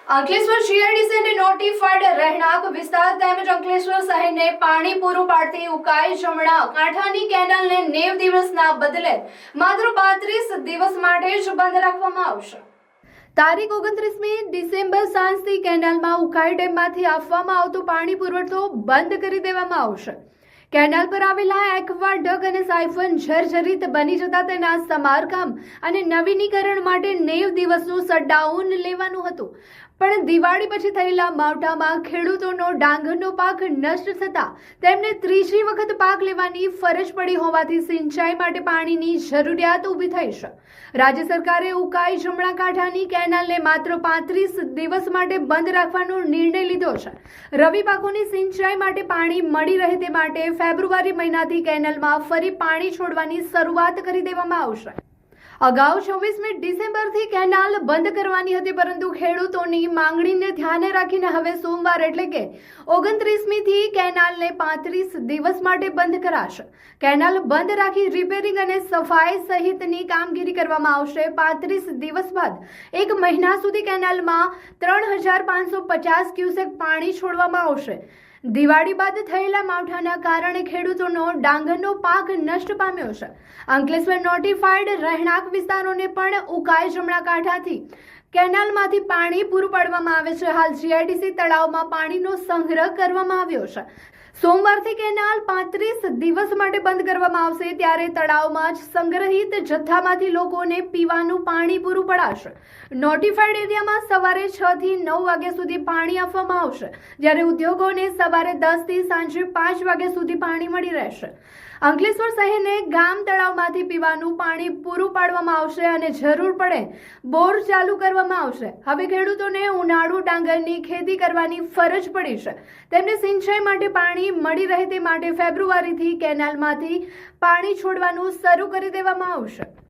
Ankleshwar જીઆઈડીસીને notified રહેણાંક વિસ્તાર તેમજ અંકલેશ્વર શહેરને પાણી પૂરું પાડતી ઉકાઈ જમણા કાંઠાની કેનાલને 90 દિવસના બદલે માત્ર 35 દિવસ માટે જ બંધ રાખવામાં આવશે। તારીખ 29મી ડિસેમ્બર સાંજથી કેનાલમાં ઉકાઈ ડેમમાંથી આપવામાં આવતું પાણી પુરવઠો બંધ કરી દેવામાં આવશે। કેનાલ પર આવેલા એક્વાડક અને સાયફન જર્જરિત બની જતા તેના સમારકામ અને નવીનીકરણ માટે 90 દિવસનું શટડાઉન લેવાનું હતું, પણ દિવાળી પછી થયેલા માવઠામાં ખેડૂતોનો ડાંગરનો પાક નષ્ટ થતા તેમને ત્રીજી વખત પાક લેવાની ફરજ પડી હોવાથી સિંચાઈ માટે પાણીની જરૂરિયાત ઊભી થઈ છે। રાજ્ય સરકારે ઉકાઈ જમણા કાંઠાની કેનાલને માત્ર 35 દિવસ માટે બંધ રાખવાનો નિર્ણય લીધો છે। રવિ પાકોની સિંચાઈ માટે પાણી મળી રહે તે માટે ફેબ્રુઆરી મહિનાથી કેનાલમાં ફરી પાણી છોડવાની શરૂઆત કરી દેવામાં આવશે। અગાઉ 24મી ડિસેમ્બરથી કેનાલ બંધ કરવાની હતી, પરંતુ ખેડૂતોની માંગણીને ધ્યાને રાખીને હવે સોમવાર એટલે કે 29મીથી કેનાલને 35 દિવસ માટે બંધ કરાશે। કેનાલ બંધ રાખી રિપેરિંગ અને સફાઈ સહિતની કામગીરી કરવામાં આવશે। 35 દિવસ બાદ એક મહિના સુધી કેનાલમાં 3550 ક્યુસેક પાણી છોડવામાં આવશે। દિવાળી બાદ થયેલા માવઠાના કારણે ખેડૂતોનો ડાંગરનો પાક નષ્ટ પામ્યો છે। અંકલેશ્વર નોટિફાઈડ રહેણાંક વિસ્તારોને પણ ઉકાઈ જમણા કાંઠાથી કેનાલમાંથી પાણી પૂરું પાડવામાં આવે છે। હાલ જીઆઈડીસી તળાવમાં પાણીનો સંગ્રહ કરવામાં આવ્યો છે। સોમવારથી કેનાલ 35 દિવસ માટે બંધ કરવામાં આવશે, ત્યારે તળાવમાં જ સંગ્રહિત જથ્થામાંથી લોકોને પીવાનું પાણી પૂરું પડાશે। નોટિફાઈડ એરિયામાં સવારે 6 થી 9 વાગ્યા સુધી પાણી આપવામાં આવશે, જ્યારે ઉદ્યોગોને સવારે 10 થી સાંજે 5 વાગ્યા સુધી પાણી મળી રહેશે। અંકલેશ્વર શહેરને ગામ તળાવમાંથી પીવાનું પાણી પૂરું પાડવામાં આવશે અને જરૂર પડે બોર ચાલુ કરવામાં આવશે। હવે ખેડૂતોને ઉનાળુ ડાંગરની ખેતી કરવાની ફરજ પડી છે, તેમને સિંચાઈ માટે પાણી મળી રહે તે માટે ફેબ્રુઆરીથી કેનાલમાંથી પાણી છોડવાનું શરૂ કરી દેવામાં આવશે।